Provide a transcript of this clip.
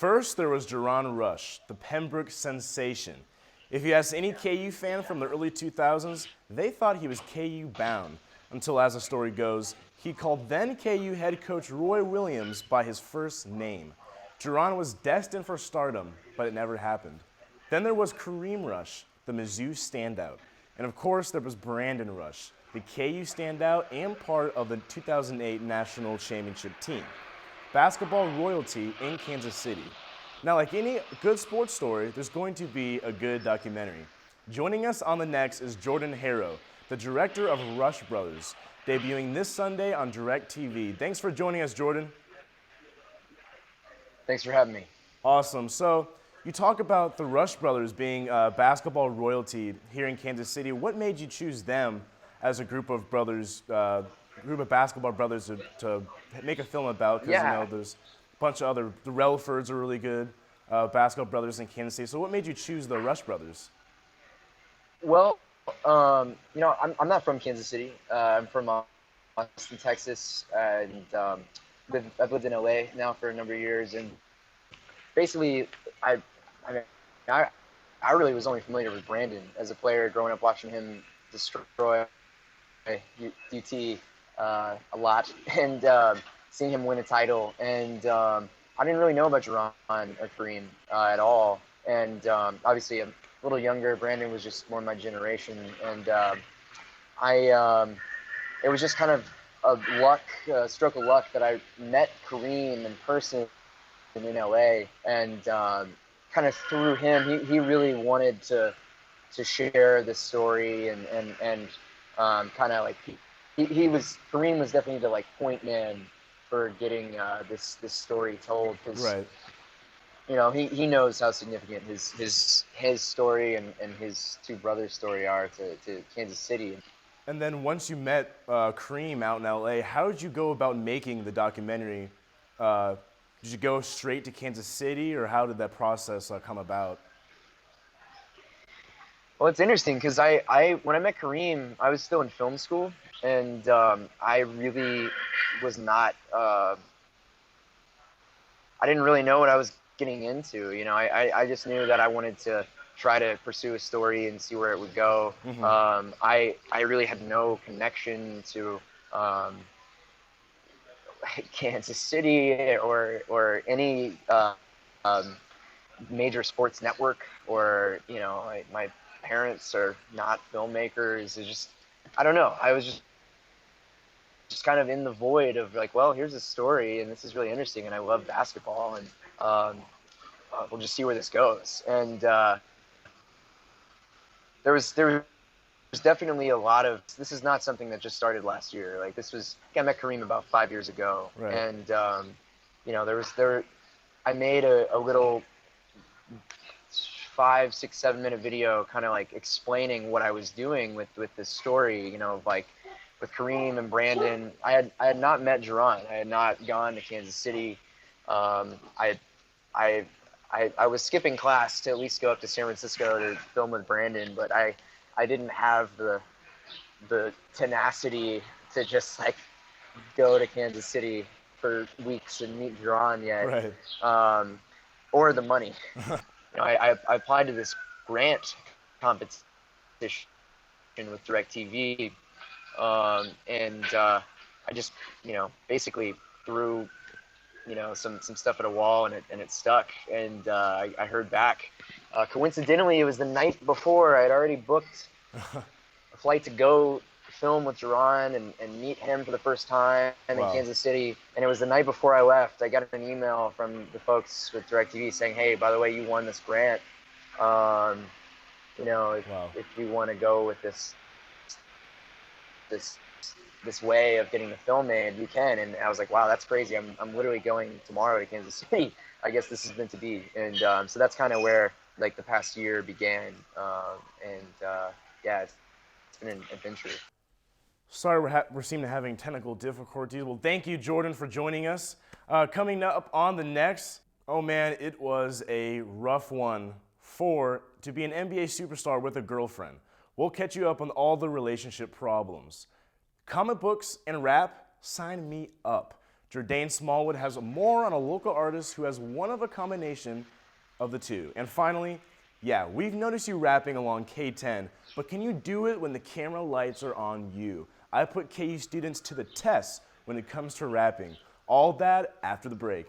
First, there was Jerron Rush, the Pembroke sensation. If you ask any KU fan from the early 2000s, they thought he was KU bound, until, as the story goes, he called then KU head coach Roy Williams by his first name. Jerron was destined for stardom, but it never happened. Then there was Kareem Rush, the Mizzou standout. And of course, there was Brandon Rush, the KU standout and part of the 2008 National Championship team. Basketball royalty in Kansas City. Now, like any good sports story, there's going to be a good documentary. Joining us on the next is Jordan Harrow, the director of Rush Brothers, debuting this Sunday on KUJH-TV. Thanks for joining us, Jordan. Thanks for having me. Awesome. So you talk about the Rush Brothers being basketball royalty here in Kansas City. What made you choose them as a group of brothers, group of basketball brothers to make a film about? Because you know, there's a bunch of other, the Relfords are really good basketball brothers in Kansas City. So what made you choose the Rush Brothers? Well, you know, I'm not from Kansas City. I'm from Austin, Texas, and I've lived in LA now for a number of years. And basically, I really was only familiar with Brandon as a player, growing up watching him destroy UT a lot, and seeing him win a title. And I didn't really know about Jerron or Kareem at all. And obviously, I'm a little younger. Brandon was just more my generation, and it was just kind of a stroke of luck that I met Kareem in person in LA, and kind of through him, he really wanted to share this story, and kind of like Kareem was definitely the like point man for getting this story told, because right. You know, he knows how significant his story and his two brothers' story are to Kansas City. And then once you met Kareem out in LA, how did you go about making the documentary? Did you go straight to Kansas City, or how did that process come about? Well, it's interesting because when I met Kareem, I was still in film school, and I really was not. I didn't really know what I was getting into. You know, I just knew that I wanted to try to pursue a story and see where it would go. Mm-hmm. I really had no connection to Kansas City or any major sports network, or you know, my parents are not filmmakers. It's just, I don't know. I was just kind of in the void of like, well, here's a story, and this is really interesting, and I love basketball, and we'll just see where this goes. And there was definitely a lot of, this is not something that just started last year. Like, this was, I met Kareem about 5 years ago, right. And you know, I made a little 5, 6, 7 minute video, kind of like explaining what I was doing with this story. You know, like with Kareem and Brandon, I had not met Jerron. I had not gone to Kansas City. I was skipping class to at least go up to San Francisco to film with Brandon, but I didn't have the tenacity to just like go to Kansas City for weeks and meet Jerron yet, right. Or the money. You know, I applied to this grant competition with KUJH-TV, and I just, you know, basically threw, you know, some stuff at a wall, and it stuck. And I heard back. Coincidentally, it was the night before I had already booked a flight to go film with Jerron and meet him for the first time in Kansas City. And it was the night before I left. I got an email from the folks with KUJH-TV saying, "Hey, by the way, you won this grant. You know, if you want to go with this way of getting the film made, you can." And I was like, wow, that's crazy. I'm literally going tomorrow to Kansas City. I guess this is meant to be. And so that's kind of where like the past year began. Yeah, it's been an adventure. Sorry, we're seeming to having technical difficulties. Well, thank you, Jordan, for joining us. Coming up on the next, oh man, it was a rough one to be an NBA superstar with a girlfriend. We'll catch you up on all the relationship problems. Comic books and rap, sign me up. Jordan Smallwood has more on a local artist who has one of a combination of the two. And finally, yeah, we've noticed you rapping along K10, but can you do it when the camera lights are on you? I put KU students to the test when it comes to rapping. All that after the break.